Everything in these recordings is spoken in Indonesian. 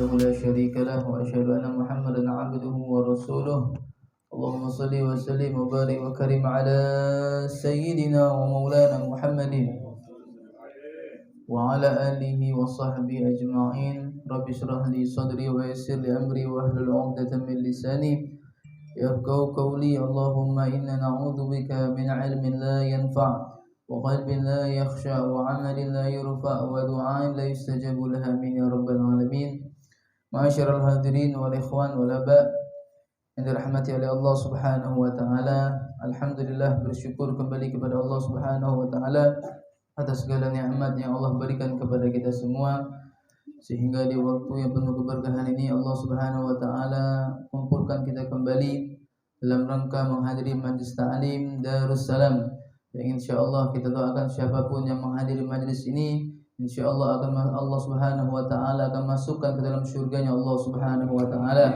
وحده لا شريك له وأشهد أن محمدا عبده ورسوله اللهم صل وسلم وبارك وكرم على سيدنا ومولانا محمد وعلى آله وصحبه أجمعين رب اشرح لي صدري ويسر لي أمري واحلل عقدة من لساني يفقهوا قولي اللهم إنا نعوذ بك من علم لا ينفع وقلب لا يخشع وعمل لا يرفع ودعاء لا يستجاب لها من يا رب العالمين. Ma'asyiral hadirin wal ikhwan wal aba yang dirahmati oleh Allah Subhanahu wa taala. Alhamdulillah, bersyukur kembali kepada Allah Subhanahu wa taala atas segala nikmat yang Allah berikan kepada kita semua, sehingga di waktu yang penuh keberkahan ini Allah Subhanahu wa taala kumpulkan kita kembali dalam rangka menghadiri majlis ta'lim Darussalam. Yang insyaallah kita doakan siapapun yang menghadiri majlis ini, insyaallah akan Allah Subhanahu wa taala akan masukkan ke dalam surganya Allah Subhanahu wa taala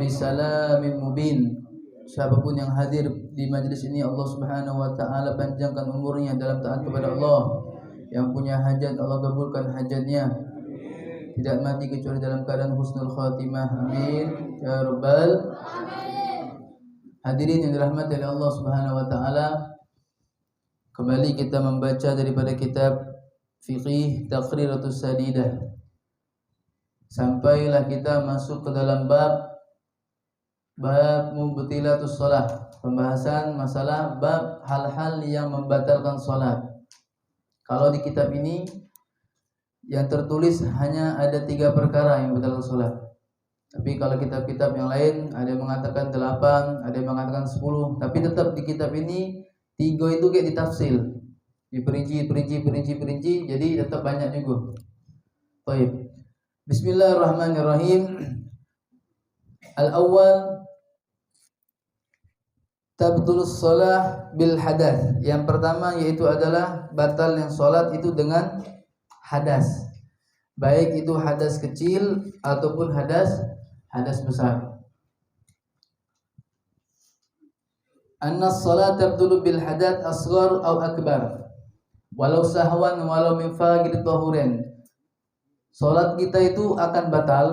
bisalamin mubin. Siapapun yang hadir di majlis ini, Allah Subhanahu wa taala panjangkan umurnya dalam taat kepada Allah. Yang punya hajat Allah kabulkan hajatnya, tidak mati kecuali dalam keadaan husnul khatimah. Amin ya rabbal alamin. Hadirin yang dirahmati oleh Allah Subhanahu wa taala, kembali kita membaca daripada kitab Fiqih Taqriratus Sadidah. Sampailah kita masuk ke dalam bab mubtilatus shalah, pembahasan masalah bab hal-hal yang membatalkan salat. Kalau di kitab ini yang tertulis hanya ada 3 perkara yang membatalkan salat. Tapi kalau kitab-kitab yang lain ada yang mengatakan 8, ada yang mengatakan 10, tapi tetap di kitab ini 3 itu kayak ditafsir, diperinci, jadi tetap banyak juga. Baik. Bismillahirrahmanirrahim. Al-awwal tabdulus shalah bil hadath. Yang pertama yaitu adalah batal yang salat itu dengan hadas. Baik itu hadas kecil ataupun hadas besar. Anna shalat tabdulu bil hadath asghar aw akbar walau sahwan walau min faqid tahurin. Salat kita itu akan batal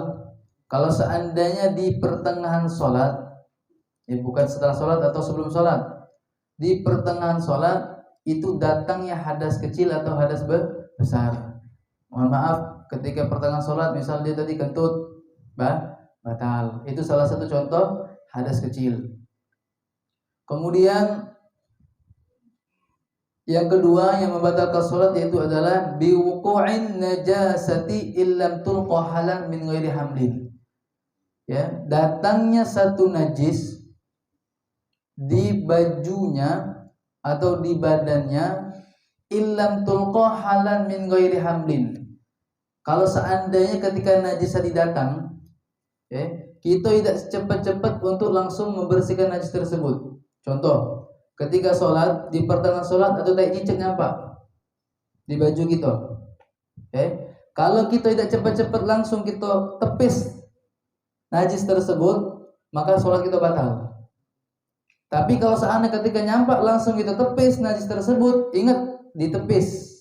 kalau seandainya di pertengahan salat, bukan setelah salat atau sebelum salat, di pertengahan salat itu datangnya hadas kecil atau hadas besar. Mohon maaf, ketika pertengahan salat misal dia tadi kentut, batal. Itu salah satu contoh hadas kecil. Kemudian yang kedua yang membatalkan salat yaitu adalah biwuqu'in najasati illam tulqa halan min ghairi hamlin. Ya, datangnya satu najis di bajunya atau di badannya illam tulqa halan min ghairi hamlin. Kalau seandainya ketika najis tadi datang, kita tidak cepat-cepat untuk langsung membersihkan najis tersebut. Contoh, ketika sholat, di pertengahan sholat atau tai cicak nyampak di baju kita. Kalau kita tidak cepat-cepat langsung kita tepis najis tersebut, maka sholat kita batal. Tapi kalau seandainya ketika nyampak langsung kita tepis najis tersebut, ingat ditepis.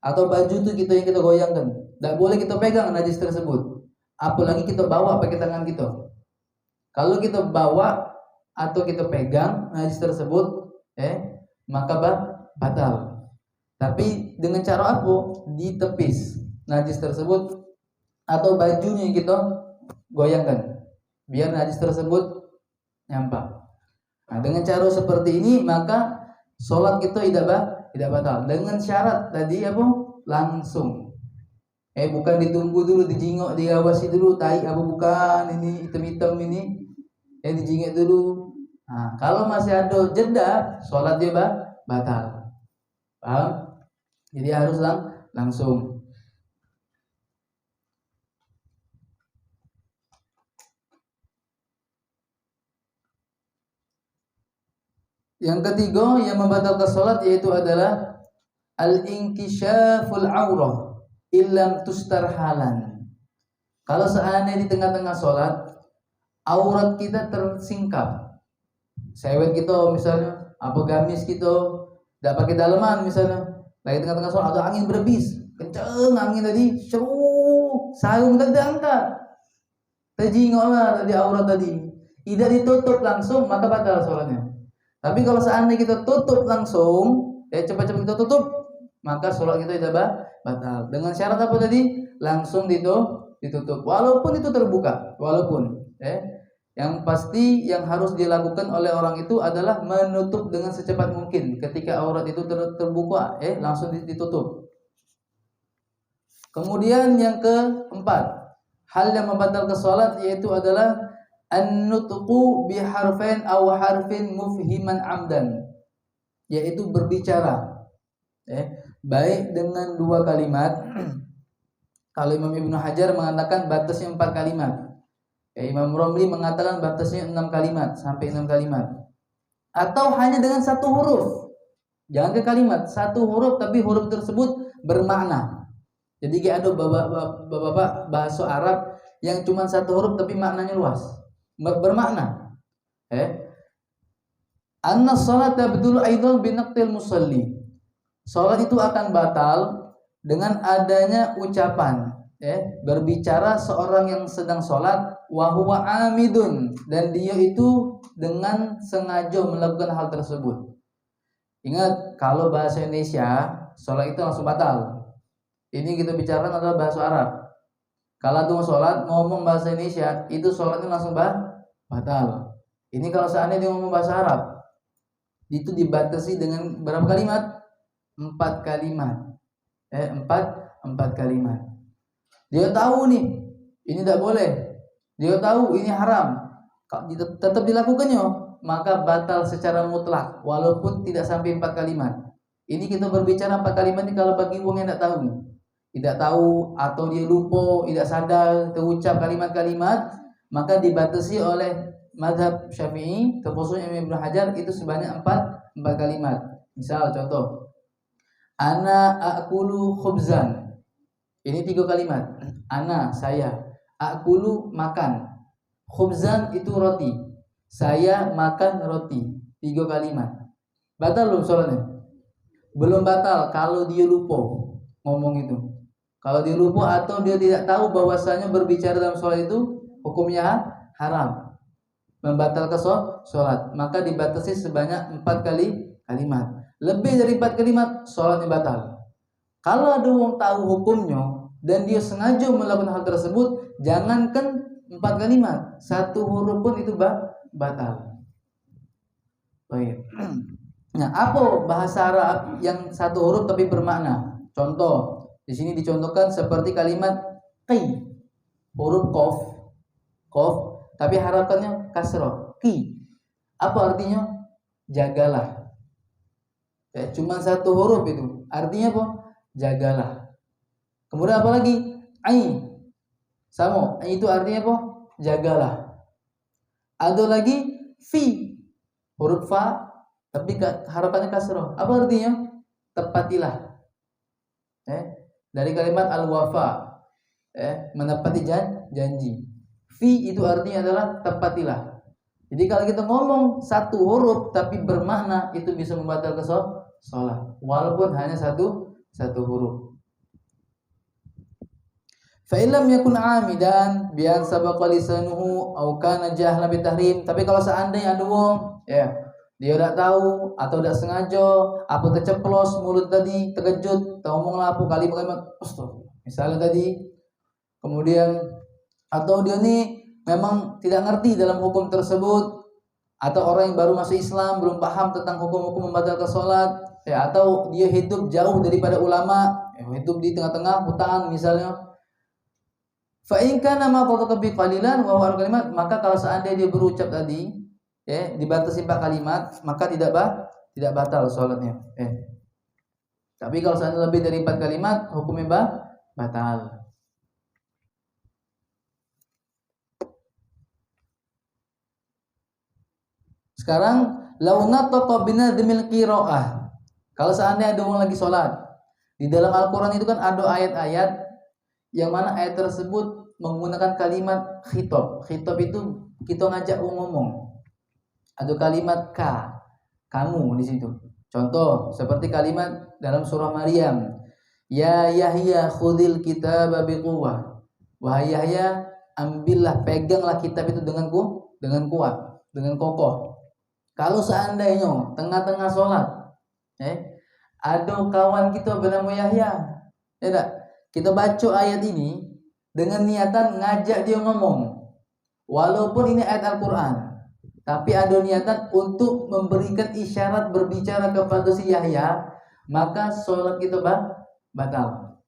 Atau baju itu yang kita goyangkan. Tidak boleh kita pegang najis tersebut. Apalagi kita bawa pakai tangan kita. Kalau kita bawa atau kita pegang najis tersebut, maka batal. Tapi dengan cara apa? Ditepis najis tersebut atau bajunya yang kita goyangkan biar najis tersebut nyampak. Nah, dengan cara seperti ini maka sholat kita tidak batal. Dengan syarat tadi apa? Langsung. Bukan ditunggu dulu, dijingok, diawasi dulu, tai apa bukan ini hitam-hitam ini, dijingok dulu. Nah, kalau masih ada jeda, sholat dia batal. Paham? Jadi harus langsung. Yang ketiga yang membatalkan sholat yaitu adalah al-inkisyaful aurah illam tustar halan. Kalau seandainya di tengah-tengah sholat aurat kita tersingkap, sewet kita misalnya, apa gamis kita tidak pakai daleman misalnya, lagi tengah-tengah sholat ada angin berbis kenceng, angin tadi seru, sarung tadi diangkat, Terjingoklah tadi aurat tadi. Tidak ditutup langsung maka batal sholatnya. Tapi kalau seandainya kita tutup langsung, cepat-cepat kita tutup, maka sholat kita tidak batal. Dengan syarat apa tadi? Langsung ditutup. Walaupun itu terbuka, walaupun. Yang pasti yang harus dilakukan oleh orang itu adalah menutup dengan secepat mungkin. Ketika aurat itu terbuka, langsung ditutup. Kemudian yang keempat, hal yang membatalkan sholat yaitu adalah an-nutqu biharfain aw harfin mufhiman amdan, yaitu berbicara baik dengan 2 kalimat. Kalau Imam Ibnu Hajar mengatakan batasnya 4 kalimat, Imam Romli mengatakan batasnya 6 kalimat sampai 6 kalimat, atau hanya dengan 1 huruf. Jangan ke kalimat, 1 huruf tapi huruf tersebut bermakna. Jadi kayak ada bapak-bapak bahasa Arab yang cuma 1 huruf tapi maknanya luas, bermakna. Anna sholata tabdulu aidan binaqtil musalli. Salat itu akan batal dengan adanya ucapan, berbicara seorang yang sedang salat wa huwa amidun, dan dia itu dengan sengaja melakukan hal tersebut. Ingat, kalau bahasa Indonesia salat itu langsung batal. Ini kita bicarakan adalah bahasa Arab. Kalau tuh sholat ngomong bahasa Indonesia, itu sholatnya langsung batal. Ini kalau seandainya dia ngomong bahasa Arab, itu dibatasi dengan berapa kalimat? 4 kalimat. 4 kalimat. Dia tahu nih, ini tidak boleh. Dia tahu ini haram. Tetap dilakukannya, maka batal secara mutlak walaupun tidak sampai 4 kalimat. Ini kita berbicara 4 kalimat ini kalau bagi wong yang tidak tahu atau dia lupa, tidak sadar terucap kalimat-kalimat, maka dibatasi oleh mazhab Syafi'i, terkhususnya Ibnu Hajar, itu sebanyak 4 kalimat. Misal contoh, ana akulu khubzan. Ini 3 kalimat. Ana, saya. Akulu, makan. Khubzan itu roti. Saya makan roti. 3 kalimat. Batal belum sholatnya? Belum batal kalau dia lupa ngomong itu. Kalau dia lupa atau dia tidak tahu bahwasanya berbicara dalam sholat itu hukumnya haram, membatalkan sholat, maka dibatasi sebanyak 4 kalimat. Lebih dari 4 kalimat sholatnya batal. Kalau ada orang tahu hukumnya dan dia sengaja melakukan hal tersebut, jangankan 4 kalimat, 1 huruf pun itu batal. Baik. Nah, apa bahasa Arab yang 1 huruf tapi bermakna? Contoh, di sini dicontohkan seperti kalimat qi, huruf qaf, tapi harakannya kasrah, qi. Apa artinya? Jagalah. Cuma 1 huruf itu. Artinya apa? Jagalah. Kemudian apa lagi? Ai. Sama, itu artinya apa? Jagalah. Ada lagi fi, huruf fa, tapi harakannya kasrah. Apa artinya? Tepatilah. Dari kalimat al-wafa, menepati janji. Fi itu artinya adalah tepatilah. Jadi kalau kita ngomong 1 huruf tapi bermakna, itu bisa membatalkan sholat walaupun hanya satu huruf. Fa illam yakun amidan bi an sabaqa lisanuhu aw kana jahlan bitahrim. Tapi kalau seandainya ada wong dia tidak tahu atau tidak sengaja, apa terceplos mulut tadi, terkejut, ngomonglah apa kalimat misalnya tadi, kemudian atau dia nih memang tidak ngerti dalam hukum tersebut, atau orang yang baru masuk Islam belum paham tentang hukum-hukum membatalkan sholat, atau dia hidup jauh daripada ulama, hidup di tengah-tengah hutan misalnya. Fa in kana ma qadaka bi qalilan wa huwa kalimat, maka kalau seandainya dia berucap tadi dibatasi 4 kalimat, maka tidak batal sholatnya. Tapi kalau seandainya lebih dari 4 kalimat, hukumnya batal. Sekarang launa nataqa binadmil qiraah. Kalau seandainya ada orang lagi sholat, di dalam Al-Quran itu kan ada ayat-ayat yang mana ayat tersebut menggunakan kalimat khitab. Khitab itu kita ngajak ngomong. Ada kalimat kamu di situ. Contoh seperti kalimat dalam surah Maryam, ya Yahya khudil kitaba biquwwah. Wahai Yahya, ambillah, peganglah kitab itu dengan kuat, dengan kokoh. Kalau seandainya tengah-tengah sholat, ada kawan kita bernama Yahya, ya tak? Kita baca ayat ini dengan niatan ngajak dia ngomong, walaupun ini ayat Al-Quran, tapi ada niatan untuk memberikan isyarat berbicara kepada si Yahya, maka sholat kita batal.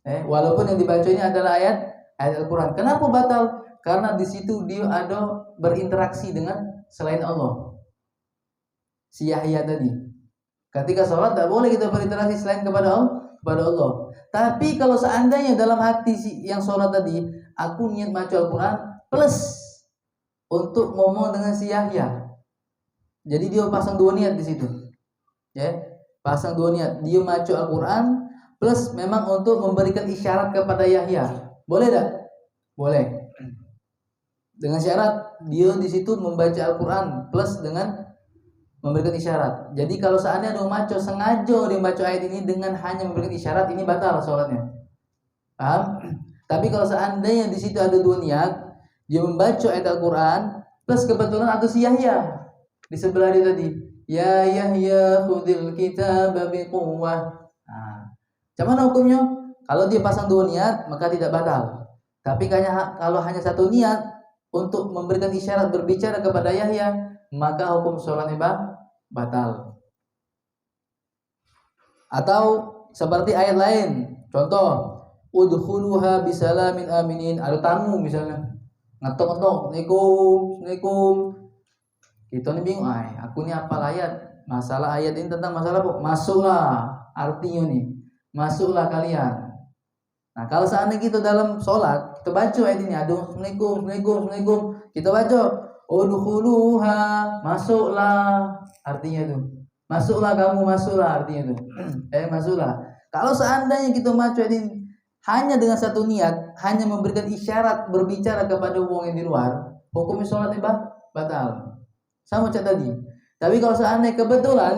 Walaupun yang dibaca ini adalah ayat Al-Quran. Kenapa batal? Karena di situ dia ada berinteraksi dengan selain Allah. Si Yahya tadi, ketika sholat tak boleh kita berinteraksi selain kepada Allah. Tapi kalau seandainya dalam hati si yang sholat tadi, aku niat baca Al-Quran plus untuk ngomong dengan si Yahya, jadi dia pasang dua niat di situ, pasang dua niat. Dia baca Al-Quran plus memang untuk memberikan isyarat kepada Yahya. Boleh tak? Boleh. Dengan syarat dia di situ membaca Al-Quran plus dengan memberikan isyarat. Jadi kalau seandainya ada maco sengaja dia membaca ayat ini dengan hanya memberikan isyarat, ini batal sholatnya. Paham? Tapi kalau seandainya di situ ada dua niat, dia membaca ayat Al-Quran plus kebetulan ada si Yahya di sebelah dia tadi. Ya Yahya khudil kitaba biquwwah. Macam mana hukumnya? Kalau dia pasang dua niat maka tidak batal. Tapi kalau hanya satu niat untuk memberikan isyarat berbicara kepada Yahya, maka hukum sholatnya batal. Atau seperti ayat lain, contoh, udkhuluha bisalamin aminin. Ada tamu misalnya, ngetok-ngetok, Assalamualaikum. Kita nih bingung, aku ini apa ayat? Masalah ayat ini tentang masalah apa? Masuklah, artinya nih, masuklah kalian. Nah, kalau seandainya kita dalam sholat, kita baca ayat ini, Assalamualaikum. Kita baca, udkhuluha, masuklah, artinya itu. Masuklah kamu, masuklah artinya itu. Masuklah. Kalau seandainya kita baca ini hanya dengan satu niat, hanya memberikan isyarat berbicara kepada orang yang di luar, hukumnya sholatnya batal. Sama macam tadi. Tapi kalau seandainya kebetulan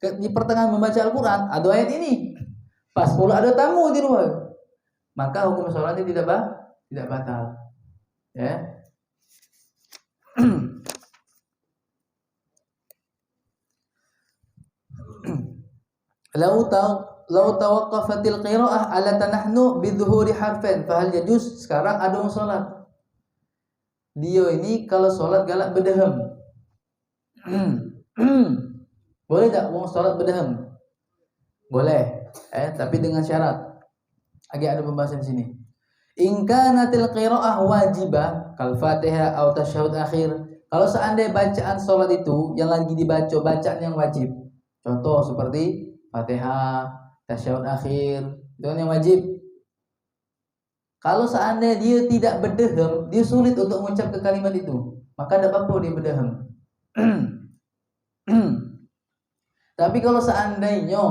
di pertengahan membaca Al-Quran ada ayat ini, pas pula ada tamu di luar, maka hukum sholatnya tidak batal. Ya. Lau tawaqqafatil qira'ah ala tanahnu bidzuhuri harfain fahal yajuz. Sekarang ada orang sholat, dia ini kalau sholat galak berdehem. Boleh tak orang sholat berdehem? Boleh, tapi dengan syarat. Agak ada pembahasan sini. In kanatil qira'ah wajibah kal Fatihah atau tasyahud akhir. Kalau seandainya bacaan sholat itu yang lagi dibaca bacaan yang wajib, contoh seperti Fatihah, tasyahud akhir, itu yang wajib. Kalau seandainya dia tidak berdehem, dia sulit untuk mengucapkan kalimat itu, maka tidak apa-apa dia berdehem. Tapi kalau seandainya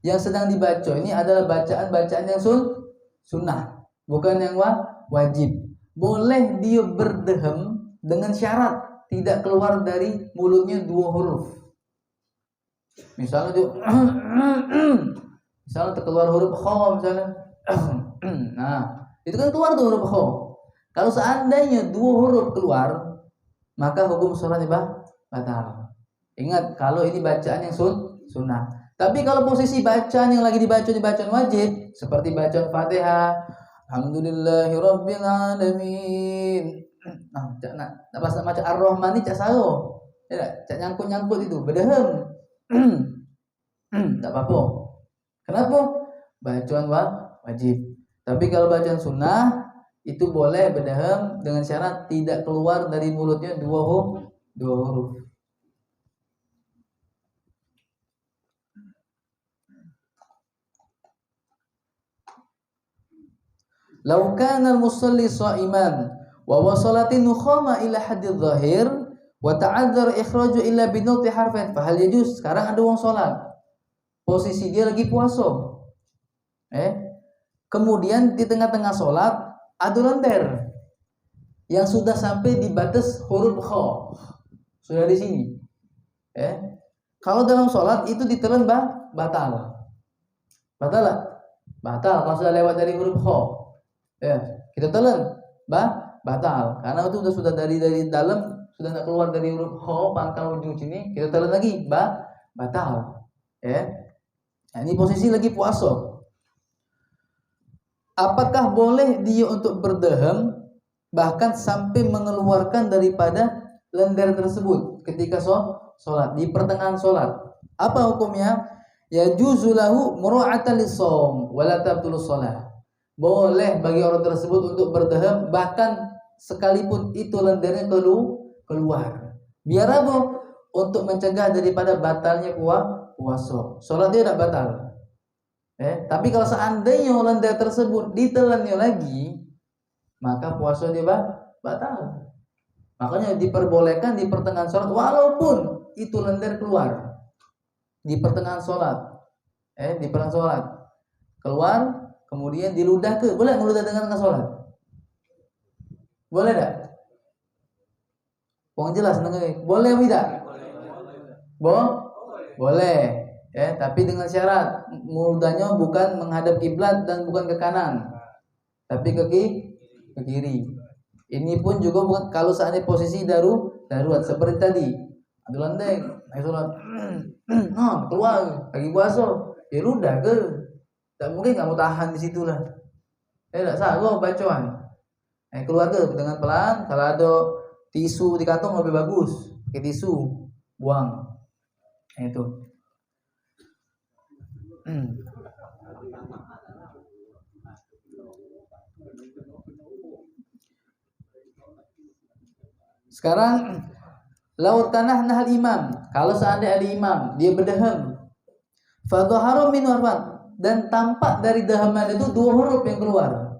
yang sedang dibaca ini adalah bacaan-bacaan yang sunnah, bukan yang wajib, boleh dia berdehem dengan syarat tidak keluar dari mulutnya dua huruf. Misalnya dia terkeluar huruf kha misalnya. Nah, itu kan keluar tuh huruf kha. Kalau seandainya dua huruf keluar, maka hukum sholatnya batal. Ingat, kalau ini bacaan yang sunnah. Tapi kalau posisi bacaan yang lagi dibaca di bacaan wajib, seperti bacaan Fatihah, alhamdulillahirabbil alamin. Nah, pas macam Ar-Rahman ini cak saro. Ya, cak nyangkut itu, berdehem. Tak apa-apa. Kenapa? Bacaan wajib. Tapi kalau bacaan sunnah itu boleh berdehem dengan syarat tidak keluar dari mulutnya dua huruf. Lau kana al-musalli sha'iman wa wasalatin nukhama ila haddidh dhahir wa ta'adzar ikhraju illa binuti harfin fahal yajuz. Sekarang ada orang salat, posisi dia lagi puasa. Kemudian di tengah-tengah salat ada lender yang sudah sampai di batas huruf kha. Sudah di sini. Kalau dalam salat itu ditelan batal. Batal kalau sudah lewat dari huruf kha. Kita telan. batal. Karena itu sudah dari dalam, sudah tidak keluar dari huruf ho pangkal ujung sini, kita telan lagi batal. Ya. Nah, ini posisi lagi puasa. Apakah boleh dia untuk berdaham bahkan sampai mengeluarkan daripada lender tersebut ketika sholat, di pertengahan sholat? Apa hukumnya? Ya juzulahu mura'atan lis-shaum wala tabtulu shalah. Boleh bagi orang tersebut untuk berdaham bahkan sekalipun itu lendernya keluar. Biar apa? Untuk mencegah daripada batalnya puasa. Sholat dia tidak batal. Tapi kalau seandainya lender tersebut ditelannya lagi, maka puasa dia batal. Makanya diperbolehkan di pertengahan sholat walaupun itu lender keluar di pertengahan sholat, di pertengahan sholat keluar, kemudian diludah boleh ngeludah dengan sholat, boleh tak? Wong jelas nengai, boleh tidak? Boleh. Tapi dengan syarat nguludahnya bukan menghadap kiblat dan bukan ke kanan, tapi ke kiri. Ini pun juga bukan kalau seandainya posisi darurat seperti tadi. Ada landeng, naik sholat, keluar lagi puasa, ya ludah tak mungkin kamu tahan di situ lah. Tak sanggup bacaan. Keluar dengan pelan. Kalau ada tisu di kantong lebih bagus, pakai tisu, buang. Itu. Sekarang laut tanah nahal imam. Kalau seandainya ada imam, dia berdaham. Fadhaharu min warfat, dan tampak dari dahaman itu 2 huruf yang keluar.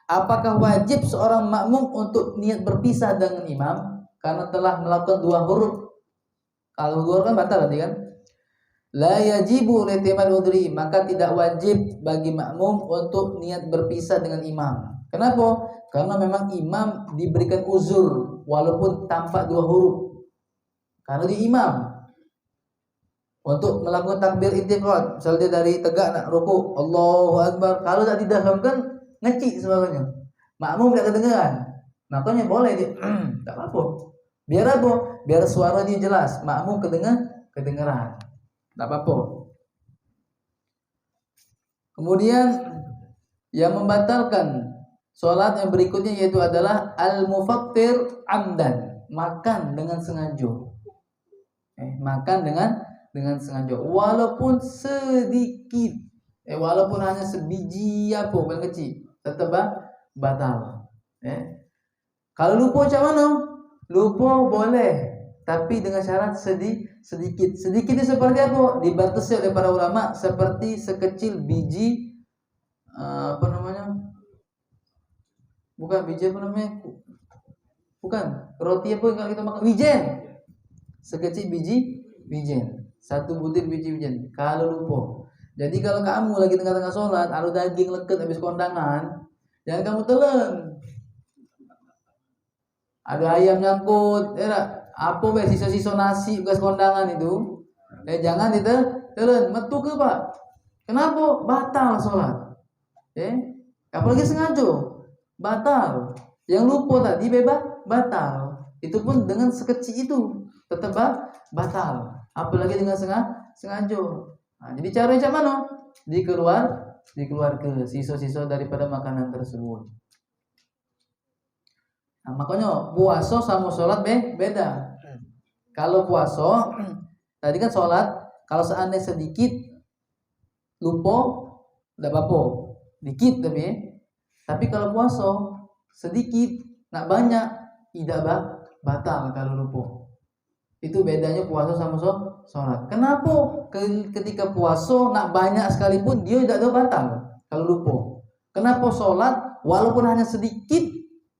Apakah wajib seorang makmum untuk niat berpisah dengan imam karena telah melakukan 2 huruf? Kalau 2 huruf kan batal berarti kan? La yajibu litimal udri, maka tidak wajib bagi makmum untuk niat berpisah dengan imam. Kenapa? Karena memang imam diberikan uzur walaupun tampak 2 huruf. Karena dia imam untuk melakukan takbir intiqad, misalnya dari tegak nak ruku, Allahu Akbar, kalau tak didahamkan ngecik sebagainya, makmum tidak kedengaran, makanya boleh dia tak apa-apa. Biar apa? Biar suara dia jelas, makmum kedengaran. Tak apa-apa. Kemudian yang membatalkan sholat yang berikutnya yaitu adalah al-mufattir amdan, makan dengan sengaja. Makan dengan sengaja walaupun sedikit, walaupun hanya sebiji apa paling kecil, tetap batal. Kalau lupa macam mana? Lupa boleh, tapi dengan syarat sedikit. Sedikit itu seperti apa? Dibatasi oleh para ulama seperti sekecil biji bukan biji bukan roti apa yang kita makan, wijen. Sekecil biji wijen, 1 butir biji wijen. Kalau lupa, jadi kalau kamu lagi tengah-tengah sholat, ada daging leket habis kondangan, jangan kamu telan. Ada ayam nyangkut, apa sisa-sisa nasi bekas kondangan itu, jangan ditelan, metu ke Pak. Kenapa? Batal sholat. Apalagi sengaja, batal. Yang lupa tadi batal. Itu pun dengan sekecil itu tetap batal. Apalagi dengan sengaja. Nah, jadi caranya macam mana? Dikeluar ke sisa-sisa daripada makanan tersebut. Nah, makanya puasa sama sholat beda. Kalau puasa tadi kan sholat, kalau seandainya sedikit lupa tidak apa-apa, dikit tapi kalau puasa sedikit nak banyak tidak batal kalau lupa. Itu bedanya puasa sama sholat. Kenapa ketika puasa nak banyak sekalipun dia tidak ada batal kalau lupa? Kenapa sholat walaupun hanya sedikit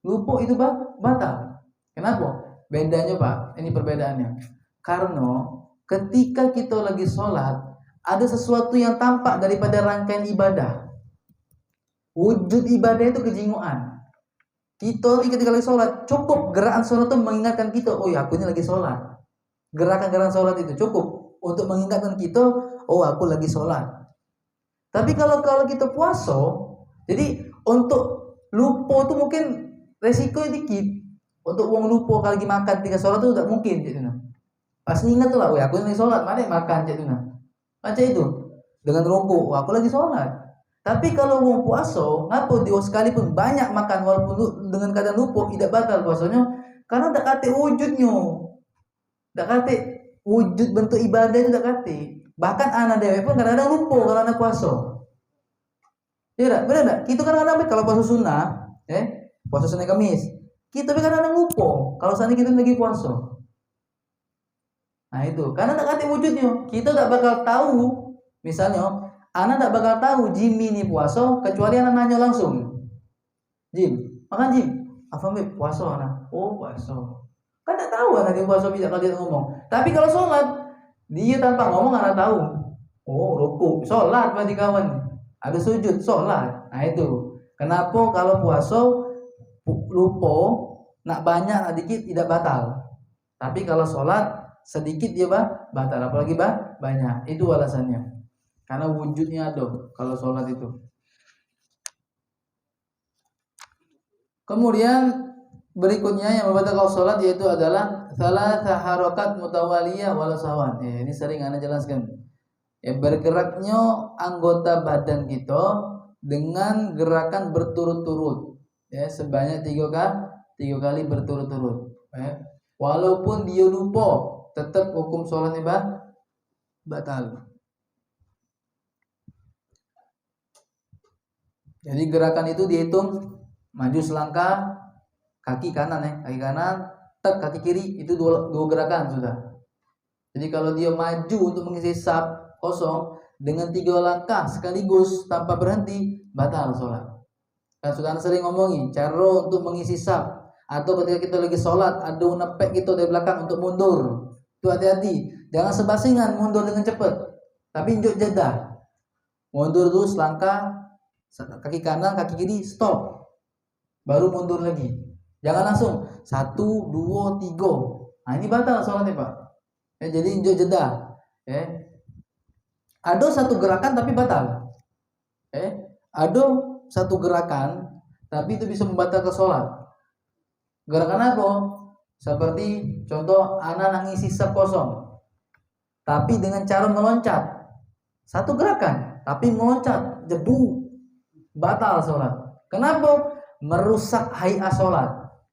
lupa itu batal? Kenapa? Bedanya Pak, ini perbedaannya. Karena ketika kita lagi sholat, ada sesuatu yang tampak daripada rangkaian ibadah. Wujud ibadah itu kejinguan. Kita ketika lagi sholat, cukup gerakan sholat itu mengingatkan kita, oh ya aku ini lagi sholat. Gerakan-gerakan sholat itu cukup untuk mengingatkan kita, oh aku lagi sholat. Tapi kalau kita puasa, jadi untuk lupa itu mungkin resiko dikit. Untuk uang lupa kalau lagi makan ketika sholat itu tidak mungkin gitu nah. Pas ingat tuh lah, aku lagi sholat, mana makan gitu nah. Baca itu dengan rokok, aku lagi sholat. Tapi kalau uang puasa, ngapa dia sekalipun banyak makan walaupun dengan keadaan lupa tidak batal puasanya, karena tidak kate wujudnya, tidak kate wujud bentuk ibadah itu tidak kate. Bahkan anak dewe pun kadang-kadang lupa kalau anak puasa. Tidak, benar tidak? Kita kadang-kadang kalau puasa sunnah, puasa Senin Kamis, kita kadang-kadang lupa kalau saat ini kita lagi puasa. Nah itu, karena tidak kate wujudnya, kita tidak bakal tahu. Misalnya, anak tidak bakal tahu Jimmy ini puasa kecuali anak nanya langsung. Jim, makan Jim. Apa mbak puasa anak? Oh puasa. Kan tidak tahu anak dia puasa tidak kalau dia ngomong. Tapi kalau sholat, dia tanpa ngomong anak tahu. Oh ruku, sholat berarti kawan. Ada sujud, sholat. Nah itu. Kenapa kalau puasa lupa, nak banyak nak dikit tidak batal. Tapi kalau sholat sedikit dia batal, apalagi banyak. Itu alasannya. Karena wujudnya ada kalau sholat itu. Kemudian berikutnya yang membatalkan sholat yaitu adalah thalatha harakat mutawaliyah wala sawan. Ini sering Anda jelaskan. Bergeraknya anggota badan kita dengan gerakan berturut-turut. Sebanyak 3 kali berturut-turut. Walaupun dia lupa, tetap hukum sholatnya batal. Jadi gerakan itu dihitung maju selangkah, kaki kanan kaki kanan, kaki kiri, itu dua gerakan sudah. Jadi kalau dia maju untuk mengisi saf kosong dengan 3 langkah sekaligus tanpa berhenti, batal sholat. Kan sudah sering ngomongin cara untuk mengisi saf, atau ketika kita lagi sholat ada nepek gitu dari belakang untuk mundur. Itu hati-hati, jangan sebasingan mundur dengan cepat, tapi injak jeda. Mundur dulu selangkah, kaki kanan, kaki kiri, stop. Baru mundur lagi. Jangan langsung 1, 2, 3. Nah ini batal sholatnya Pak. Jadi injak jeda. Ada satu gerakan tapi batal. Ada satu gerakan tapi itu bisa membatalkan sholat. Gerakan apa? Seperti contoh anak ngisi saf kosong, tapi dengan cara meloncat. Satu gerakan tapi meloncat, jebu, batal sholat. Kenapa? Merusak hayat sholat.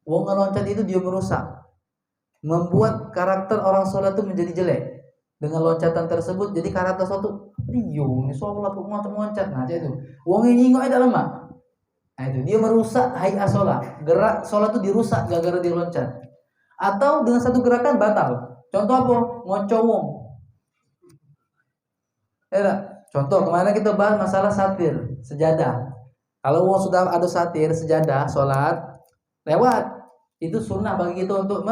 Wong ngeloncat itu dia merusak, membuat karakter orang sholat itu menjadi jelek. Dengan loncatan tersebut jadi karakter suatu riuh ini sholat kok loncat-loncat. Nah itu wong ini nggak ada lemah. Nah itu dia merusak hayat sholat. Gerak sholat itu dirusak gara-gara dia loncat. Atau dengan satu gerakan batal. Contoh apa? Ngocowong. Contoh kemana kita bahas masalah satir sejadah. Kalau sudah ada satir sejadah sholat lewat, itu sunnah bagi kita untuk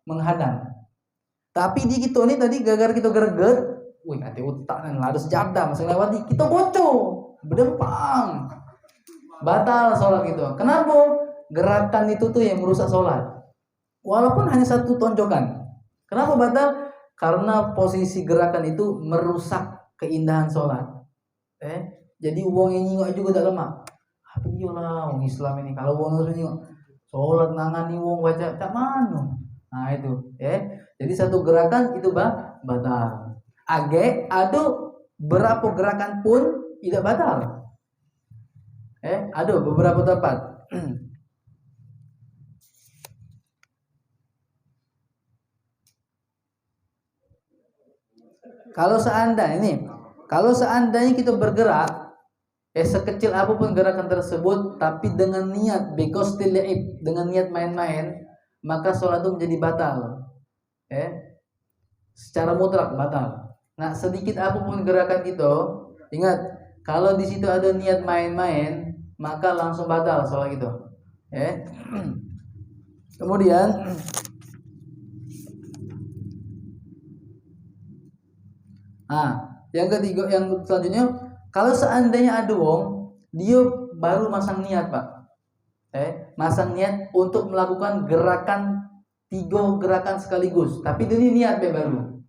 menghadang. Tapi di kita ini tadi gara-gara kita greget, hati utak kan ada sejadah masih lewat di kita bocor, berdempang, batal sholat gitu. Kenapa? Gerakan itu tuh yang merusak sholat. Walaupun hanya satu tonjokan. Kenapa batal? Karena posisi gerakan itu merusak keindahan sholat. Jadi uang ini juga tak lemah. Apa dia lah uang Islam ini? Kalau uang Islam ini sholat nangani uang baca tak mana? Nah itu, Jadi satu gerakan itu batal. Ada berapa gerakan pun tidak batal. Ada beberapa tempat. Kalau seandainya kita bergerak, sekecil apapun gerakan tersebut, tapi dengan niat dengan niat main-main, maka sholat itu menjadi batal. Secara mutlak batal. Nah, sedikit apapun gerakan kita, ingat kalau di situ ada niat main-main, maka langsung batal sholat itu. Kemudian yang ketiga, yang selanjutnya, kalau seandainya ada wong, dia baru masang niat Pak, masang niat untuk melakukan gerakan 3 gerakan sekaligus, tapi dia niat baru,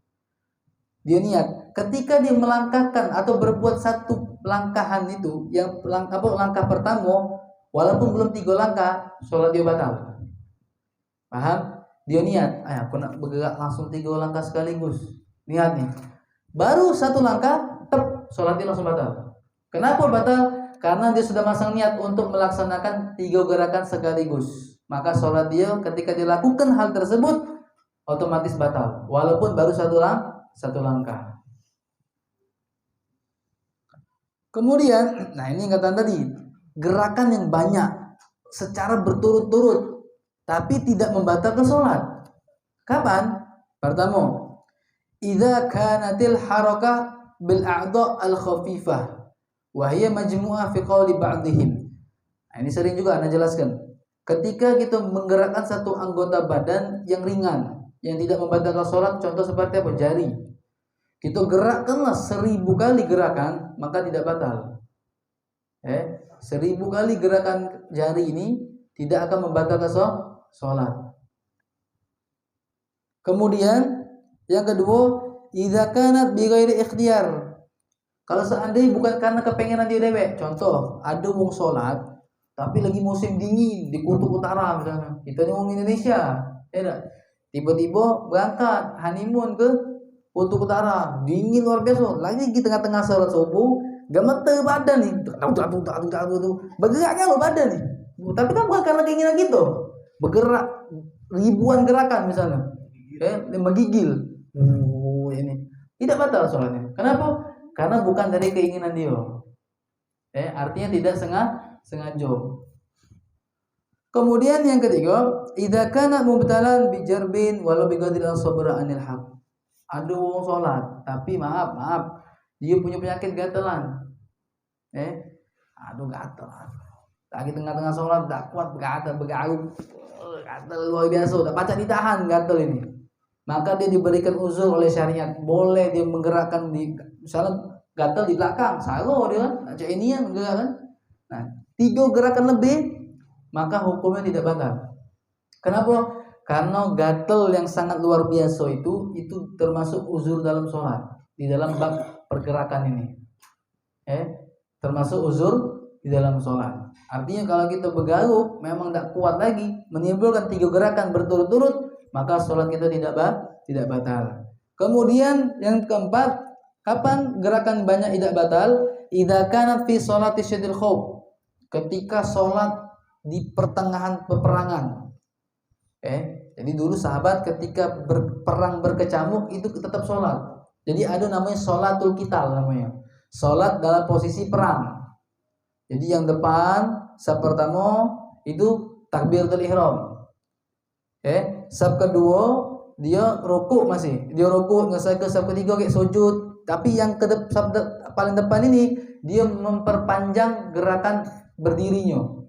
dia niat. Ketika dia melangkahkan atau berbuat satu langkahan itu, yang langkah pertama, walaupun belum 3 langkah, sholat dia batal. Paham? Dia niat, aku nak bergerak langsung 3 langkah sekaligus. Niat nih. Baru 1 langkah, sholat dia langsung batal. Kenapa batal? Karena dia sudah masang niat untuk melaksanakan 3 gerakan sekaligus. Maka sholat dia ketika dilakukan hal tersebut otomatis batal, walaupun baru 1 langkah. Kemudian, nah ini kata tadi, gerakan yang banyak secara berturut-turut tapi tidak membatalkan sholat. Kapan? Pertama, idza kanatil harakah bil a'dha' al khafifah wa hiya majmu'ah fi qawli ba'dihim. Nah, ini sering juga Anda jelaskan. Ketika kita menggerakkan satu anggota badan yang ringan, yang tidak membatalkan sholat, contoh seperti apa? Jari. Kita gerakkanlah 1000 kali gerakan, maka tidak batal. 1000 kali gerakan jari ini tidak akan membatalkan sholat. Kemudian yang kedua, idza kanat bi ghairi ikhtiyar. Kalau seandainya bukan karena kepengenan dia dewek, contoh ada wong sholat tapi lagi musim dingin di kutub utara misalnya, kita nih wong Indonesia, tiba-tiba berangkat honeymoon ke kutub utara, dingin luar biasa, lagi di tengah-tengah sholat subuh, gemeter badan nih, bergeraknya lo badan nih, tapi kan bukan karena keinginan gitu, bergerak ribuan gerakan misalnya, menggigil, ini tidak batal sholatnya. Kenapa? Karena bukan dari keinginan dia, artinya tidak sengaja. Kemudian yang ketiga, idza kana mubtalan bi jarbin walau bi ghadil sabra anil haq. Ada wong salat, tapi maaf, dia punya penyakit gatelan. Gatel. Lagi tengah-tengah salat tak kuat gatel, begaru. Gatel luar biasa, tak pacak ditahan gatel ini. Maka dia diberikan uzur oleh syariat. Boleh dia menggerakkan misalnya gatel di belakang, salah dia kan, acak inian gerakan. Nah, 3 gerakan lebih maka hukumnya tidak batal. Kenapa? Karena gatel yang sangat luar biasa itu termasuk uzur dalam sholat, di dalam bab pergerakan ini. Termasuk uzur di dalam sholat. Artinya kalau kita bergaruk memang tidak kuat lagi, menimbulkan 3 gerakan berturut-turut, maka sholat kita tidak batal. Kemudian yang keempat, kapan gerakan banyak tidak batal? Idza kanat fi sholati syadil khauf. Ketika sholat di pertengahan peperangan. Jadi dulu sahabat ketika berperang berkecamuk itu tetap sholat. Jadi ada namanya sholatul qital namanya. Sholat dalam posisi perang. Jadi yang depan saf pertama itu takbiratul ihram. Saf kedua dia rukuk masih. Dia rukuk ngesai ke saf ketiga kayak sujud. Tapi yang saf paling depan ini dia memperpanjang gerakan berdirinya.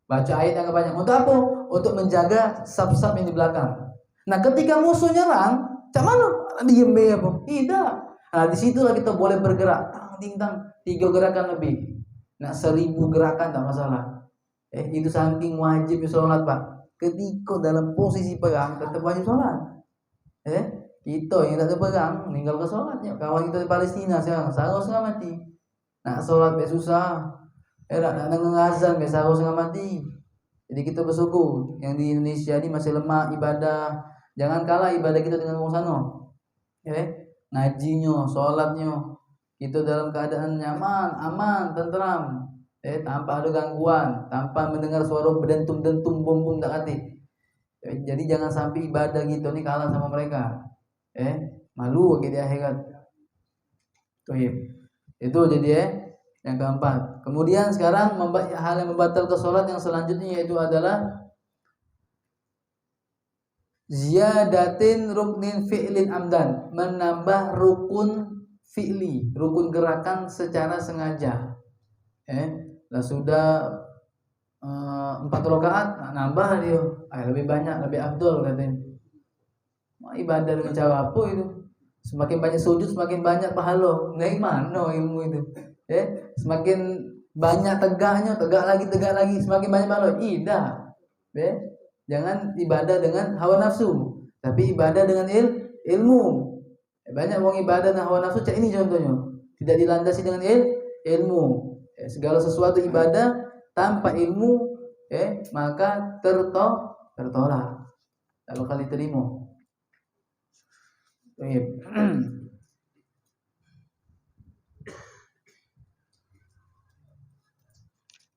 Baca ayat yang banyak. Untuk apa? Untuk menjaga saf-saf yang di belakang. Nah, ketika musuh nyerang, cak mana? Diem apa? Tidak. Nah, di situlah kita boleh bergerak. Tang 3 gerakan lebih. Nah, 1000 gerakan tak masalah. Itu saking wajib sholat, Pak. Ketika dalam posisi perang tetap wajib sholat. Kita yang tak perang meninggal ke sholatnya. Kawan kita di Palestina seharusnya mati. Nah, sholat susah. Nak ngazan biasa harus mati. Jadi kita bersyukur yang di Indonesia ini masih lemah ibadah. Jangan kalah ibadah kita dengan orang sana. Ngajinya, sholatnya kita dalam keadaan nyaman, aman, tentram. Tanpa ada gangguan, tanpa mendengar suara berdentum-dentum bom-bom tak hati. Jadi jangan sampai ibadah kita ini kalah sama mereka. Malu bagi di akhirat. Itu jadi yang keempat. Kemudian sekarang hal yang membatalkan sholat yang selanjutnya yaitu adalah ziyadatin ruknin fi'lin amdan, menambah rukun fi'li, rukun gerakan secara sengaja. Sudah 4 rakaat, nambah dia, lebih banyak, lebih afdol katanya. Ibadah dengan cara apa itu? Semakin banyak sujud, semakin banyak pahala. Dari mana ilmu itu? Semakin banyak tegaknya, tegak lagi, semakin banyak pahala. Tidak. Jangan ibadah dengan hawa nafsu, tapi ibadah dengan ilmu. Banyak orang ibadah dengan hawa nafsu, ini contohnya. Tidak dilandasi dengan ilmu. Segala sesuatu ibadah tanpa ilmu maka tertolak, tak bakal diterima.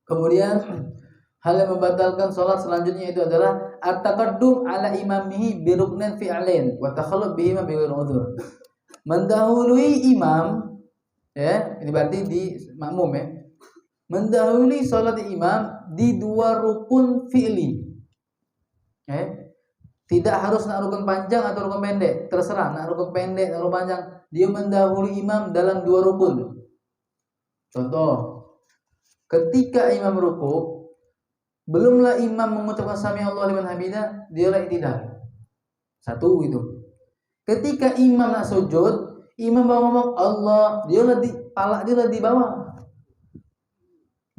Kemudian hal yang membatalkan sholat selanjutnya itu adalah at-taqaddum ala imamihi bi ruknin fi'lain wa takhallub bihima bi ghairi udhur. Mendahului imam, ini berarti di makmum mendahului sholat imam di dua rukun fi'li. Tidak harus nak rukun panjang atau rukun pendek, terserah nak rukun pendek atau rukun panjang, dia mendahului imam dalam dua rukun. Contoh, ketika imam ruku, belumlah imam mengucapkan sami Allahu liman hamidah, dia i'tidal. Satu itu. Ketika imam nak sujud, imam bawa ngomong Allah, dia palak dia di bawah.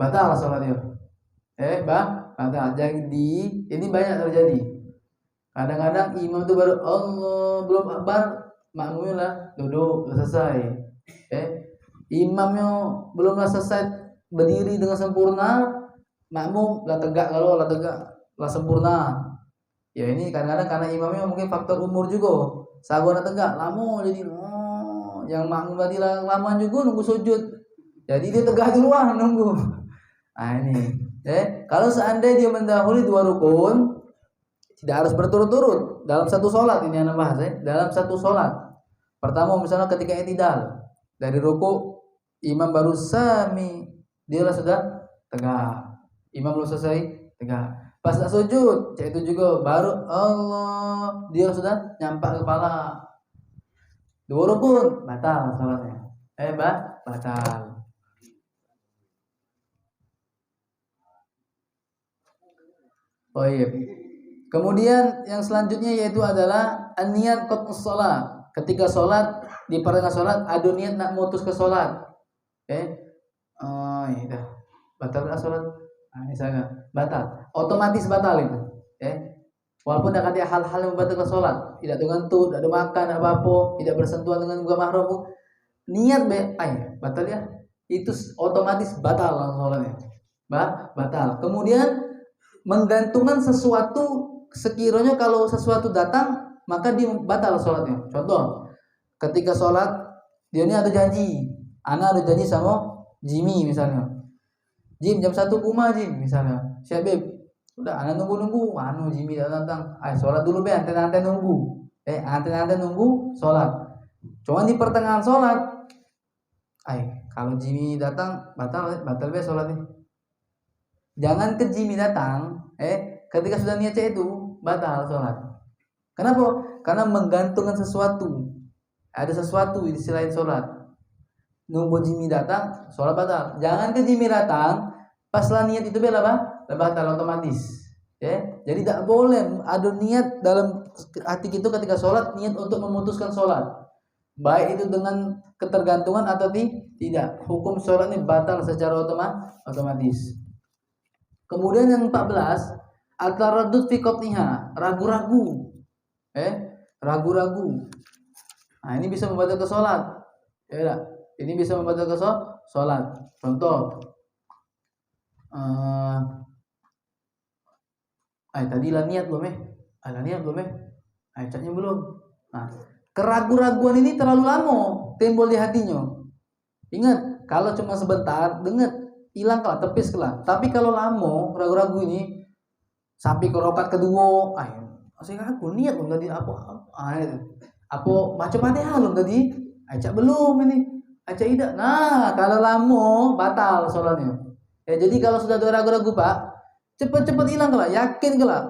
Batal salat dia. Batal. Jadi ini banyak terjadi. Kadang-kadang imam itu baru Allah belum akbar, makmumnya lah duduk selesai. Imamnya belumlah selesai berdiri dengan sempurna, makmum lah tegak, kalau lah tegak lah sempurna. Ya ini kadang-kadang karena imamnya mungkin faktor umur juga. Sagona tegak lama jadi yang makmum tadi lah lama juga nunggu sujud. Jadi dia tegak duluan nunggu. Ini. Kalau seandainya dia mendahului dua rukun, tidak harus berturut-turut dalam satu sholat, ini yang bahas dalam satu sholat. Pertama misalnya ketika i'tidal dari ruku, imam baru sami, dia lah sudah tegak. Imam belum selesai tegak. Pas nak sujud, itu juga baru Allah, dia sudah nyampak kepala. Dua rukun batal sholatnya. Batal. Oh iya. Kemudian yang selanjutnya yaitu adalah an-niyat qat'us shalah. Ketika sholat, di pertengahan sholat ada niat nak mutus ke sholat. Iya. Batal tak sholat? Misalnya batal. Otomatis batal itu. Walaupun ada hal-hal yang membatalkan sholat, tidak tergantung, tidak ada makan apa-apa, tidak bersentuhan dengan bukan mahram, niat batal ya. Itu otomatis batal sholatnya. Batal. Kemudian menggantungkan sesuatu, sekiranya kalau sesuatu datang maka dia batal sholatnya. Contoh, ketika sholat dia ini ada janji, ana ada janji sama Jimmy misalnya, Jim jam 1 kuma Jim misalnya, siap beb, udah ana nunggu Jimmy datang, sholat dulu be, anten nunggu, anten nunggu sholat. Cuma di pertengahan sholat, kalau Jimmy datang batal be sholatnya. Jangan ke Jimmy datang, ketika sudah niat itu batal sholat. Kenapa? Karena menggantungkan sesuatu. Ada sesuatu di selain sholat. Nunggu Jimmy datang, sholat batal. Jangan ke Jimmy datang, paslah niat itu batal otomatis. Jadi tidak boleh ada niat dalam hati kita ketika sholat, niat untuk memutuskan sholat. Baik itu dengan ketergantungan atau tidak. Hukum sholat ini batal secara otomatis. Kemudian yang 14, at-taraddud fi qat'iha, ragu-ragu. Ragu-ragu. Ini bisa membatalkan sholat. Ini bisa membatalkan sholat. Contoh, tadi lah niat belum catnya belum. Keragu-raguan ini terlalu lama timbul di hatinya. Ingat, kalau cuma sebentar, hilang kelah, tepis kelah. Tapi kalau lama ragu-ragu ini sampai ke rakaat kedua, masih ragu niat belum tadi apa macam mana belum tadi, cak belum ini, cak tidak. Nah, kalau lama batal sholatnya. Jadi kalau sudah ada ragu-ragu Pak, cepat-cepat hilang kelah, yakin kelah,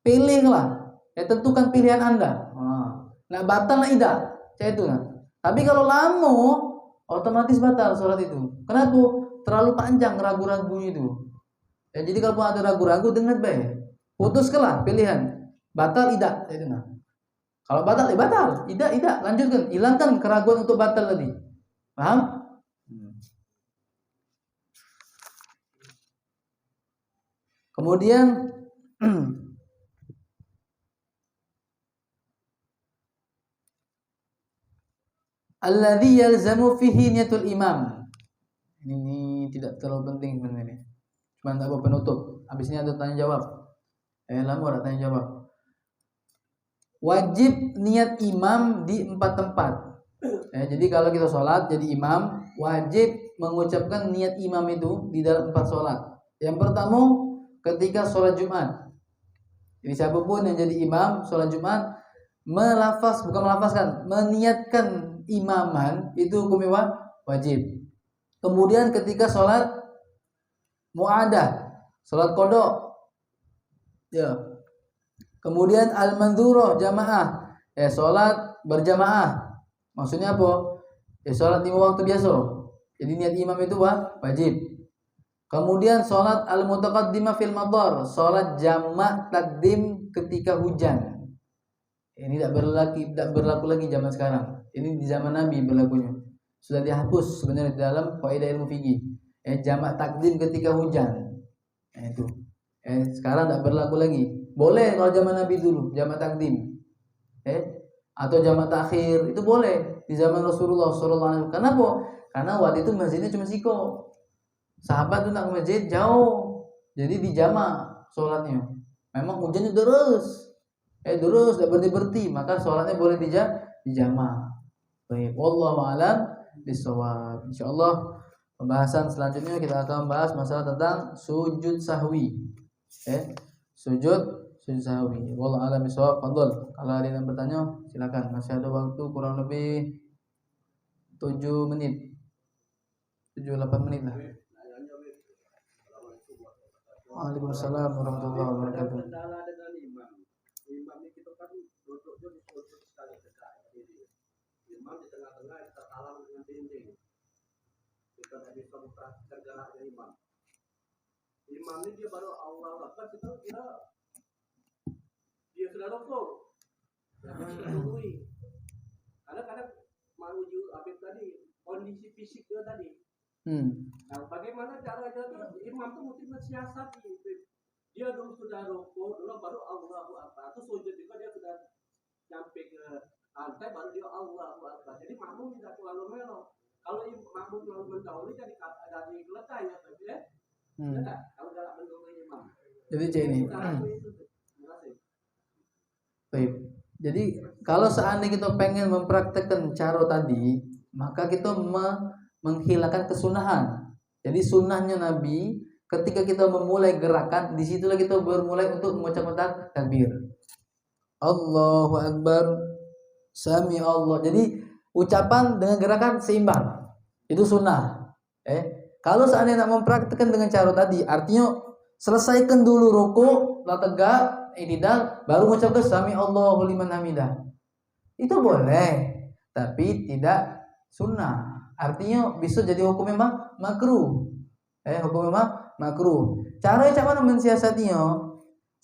pilih kelah, tentukan pilihan Anda. Nah batal lah tidak, cak itu nah. Tapi kalau lama otomatis batal sholat itu. Kenapa? Terlalu panjang ragu-ragunya itu. Jadi kalau ada ragu-ragu dengar baik, putuskanlah pilihan. Batal tidak, itu nah. Kalau batal batal, tidak, lanjutkan, hilangkan keraguan untuk batal tadi. Paham? Kemudian alladzi yalzamu fihi niyatul imam. Ini tidak terlalu penting sebenarnya. cuma enggak penutup. Habis ini ada tanya jawab. Lama ada tanya jawab. Wajib niat imam di 4 tempat. Jadi kalau kita sholat jadi imam, wajib mengucapkan niat imam itu di dalam 4 sholat. Yang pertama ketika sholat Jumat. Jadi siapapun yang jadi imam sholat Jumat meniatkan imaman itu hukumnya wajib. Kemudian ketika sholat mu'adah, sholat qada, ya. Kemudian al-mandhurah jamaah, sholat berjamaah. Maksudnya apa? Sholat 5 waktu biasa. Jadi niat imam itu wajib. Kemudian sholat al-mutaqaddimah fil madar, sholat jamak takdim ketika hujan. Ini tidak berlaku lagi zaman sekarang. Ini di zaman Nabi berlakunya. Sudah dihapus sebenarnya di dalam kaidah ilmu fikih. Jamak takdim ketika hujan. Itu. Sekarang tidak berlaku lagi. Boleh kalau zaman Nabi dulu jamak takdim. Atau jamak takhir itu boleh di zaman Rasulullah SAW. Kenapa? Karena waktu itu masjidnya cuma siko. Sahabat tuh nak ke masjid jauh. Jadi di jamak sholatnya. Memang hujannya terus tidak berhenti, maka sholatnya boleh di jamak. Baik, wallahu a'lam bishawab. Insyaallah pembahasan selanjutnya kita akan membahas masalah tentang sujud sahwi. Sujud sahwi. Wallahu a'lam bishawab. Fadhol. Kalau ada yang bertanya, silakan. Masih ada waktu kurang lebih 7 menit. 7-8 menit lah. Waalaikumsalam warahmatullahi wabarakatuh. Imam itu kan duduknya di sudut sekali tegak. Imam di tengah-tengah kita talang dengan dinding. Kita tidak bisa memperhatikan geraknya imam. Imam ini dia baru Allahu Akbar, kita kira dia sudah rukuk. Tungguin. Kadang-kadang mau Habib tadi kondisi fisik dia tadi. Nah, bagaimana cara imam itu mesti mensiasati. Dia dulu sudah rukuk, dulu baru Allahu Akbar. Terus sujud juga dia sudah sampai ke lantai, baru dia Allahu Akbar. Jadi makmum tidak terlalu melo. Kalau makmum terlalu mendahului jadi dari keledai ya, tapi kalau dalam mendahului imam. Jadi ini. Baik. Jadi kalau seandainya kita pengen mempraktekkan cara tadi, maka kita menghilangkan kesunahan. Jadi sunnahnya Nabi ketika kita memulai gerakan, disitulah kita bermulai untuk mengucapkan takbir. Allahu Akbar, Sami Allah. Jadi ucapan dengan gerakan seimbang. Itu sunnah. Kalau seandainya nak mempraktikkan dengan cara tadi, artinya selesaikan dulu rukuk, la tegak, i'tidal, baru mengucapkan Sami Allahu liman hamidah. Itu boleh, tapi tidak sunnah. Artinya bisa jadi hukum memang makruh. Hukum memang makruh. Cara cara mensiasatinya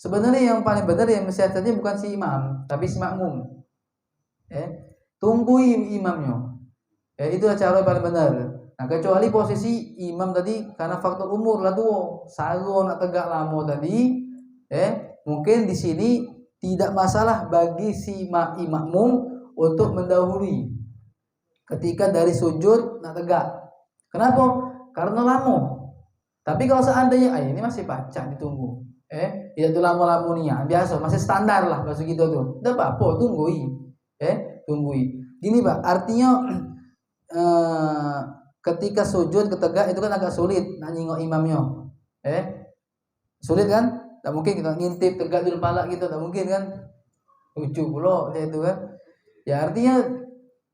sebenarnya yang paling benar yang mensiasatinya bukan si imam, tapi si makmum. Tungguin imamnya. Itu cara paling benar. Nah, kecuali posisi imam tadi karena faktor umur lah tuh, sago nak tegak lama tadi, mungkin di sini tidak masalah bagi si makmum untuk mendahului ketika dari sujud nak tegak. Kenapa? Karena lama. Tapi kalau seandainya ini masih baca ditunggu. Itu lama-lama nih ya. Biasa, masih standar lah bahasa gitu tuh. Enggak apa-apa, tunggui. Tunggui. Gini, Pak, artinya ketika sujud ketegak itu kan agak sulit nak nyingok imamnya. Sulit kan? Tak mungkin kita ngintip tegak di kepala gitu, tak mungkin kan? Lucu pula itu kan. Ya artinya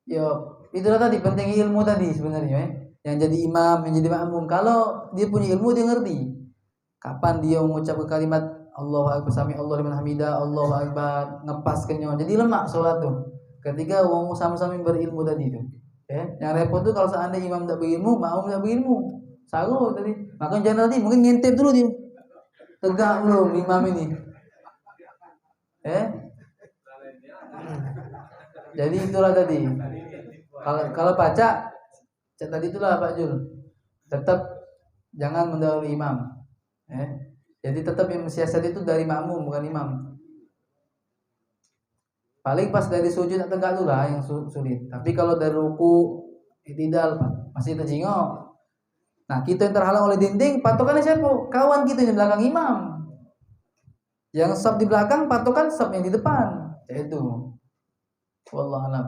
ya itulah tadi penting ilmu tadi sebenarnya. Yang jadi imam, yang jadi makmum, kalau dia punya ilmu dia ngerti kapan dia mengucapkan kalimat Allahu Akbar, Sami Allahu liman hamidah, Allahu Akbar, ngepaskannya. Jadi lemak sholat tuh. Ketika wong sama-sama berilmu tadi tuh. Yang repot tuh kalau seandainya imam tidak berilmu, makmum tidak berilmu. Salah tadi. Maka jangan nanti mungkin ngintip dulu dia. Tegak belum imam ini. Jadi itulah tadi. Kalau baca tadi itulah Pak Jul, tetap jangan mendahului imam. Jadi tetap yang mensiasati itu dari makmum bukan imam. Paling pas dari sujud tegak dulu lah yang sulit. Tapi kalau dari ruku i'tidal masih terjengok. Nah, kita yang terhalang oleh dinding, patokannya siapa? Kawan kita di belakang imam. Yang saf di belakang, patokan saf yang di depan. Itu. Wallahu a'lam.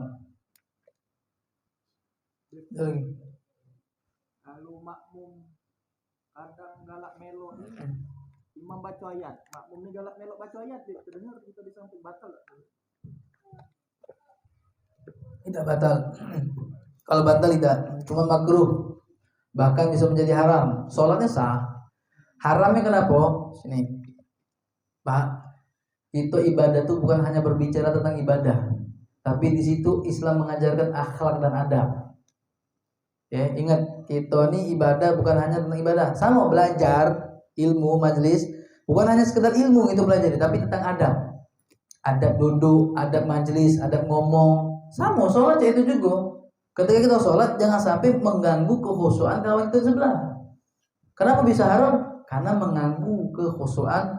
Kalau makmum kadang galak melo ini, imam baca ayat, makmum ini galak melo baca ayat, terdengar kita di samping batal. Tidak batal. Kalau batal tidak, cuma makruh. Bahkan bisa menjadi haram. Sholatnya sah. Haramnya kenapa? Sini. Pak, itu ibadah itu bukan hanya berbicara tentang ibadah, tapi di situ Islam mengajarkan akhlak dan adab. Ya, ingat, kita ini ibadah bukan hanya tentang ibadah. Sama belajar ilmu majlis, bukan hanya sekedar ilmu itu belajar, tapi tentang adab. Adab duduk, adab majlis, adab ngomong. Sama sholat itu juga. Ketika kita sholat jangan sampai mengganggu kekhusyuan kawan kita sebelah. Kenapa bisa haram? Karena mengganggu kekhusyuan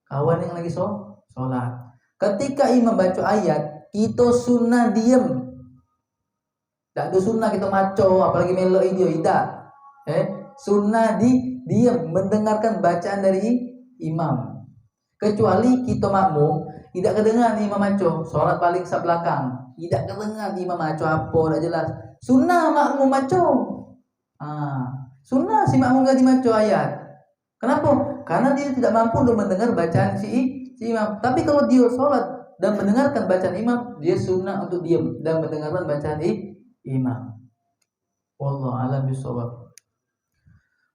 kawan yang lagi sholat. Ketika imam baca ayat, kita sunnah diam. Tak ada sunnah kita maco, apalagi melo dia tidak. Sunnah diam mendengarkan bacaan dari imam. Kecuali kita makmum tidak kedengaran imam maco, sholat paling saf belakang, tidak kedengaran imam maco apa, tidak jelas. Sunnah makmum maco. Sunnah si makmum ganti maco ayat. Kenapa? Karena dia tidak mampu untuk mendengar bacaan si imam. Tapi kalau dia sholat dan mendengarkan bacaan imam, dia sunnah untuk diam dan mendengarkan bacaan imam. Wallahu a'lam bishawab.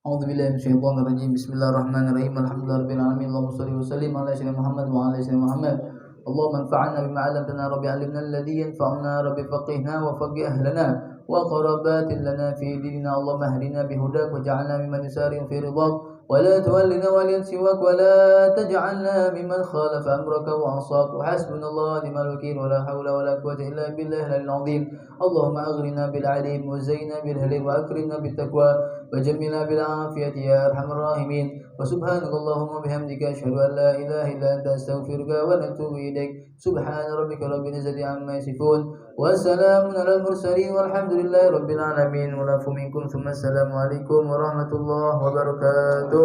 A'udzu billahi minasyaitonir rajim. Bismillahirrahmanirrahim. Alhamdulillahirabbil alamin. Allahumma shalli wa sallim ala sayyidina Muhammad wa ala sayyidina Muhammad. Allahumma anfa'na bima 'allamtana rabbi 'allimna alladhi yanfa'una rabbi faqihna wa faqih ahlana wa qarabatin lana fi dinina. Allahumma hdina bihudak waj'alna mimman yusari'u fi ridhak ولا تولنا وليا سواك ولا تجعلنا ممن خالف أمرك وعصاك وحسبنا الله ونعم الوكيل ولا حول ولا قوة إلا بالله العلي العظيم. اللهم أغرنا بالعلم وزينا بالهلم وأكرمنا بالتقوى وجملنا بالعافية يا أرحم الراحمين. وسبحانك اللهم وبحمدك أشهد أن لا إله إلا أنت أستغفرك ونتوب إليك. سبحان ربك رب العزة عما يصفون وسلام على المرسلين والحمد لله رب العالمين. والعفو منكم ثم السلام عليكم ورحمة الله وبركاته.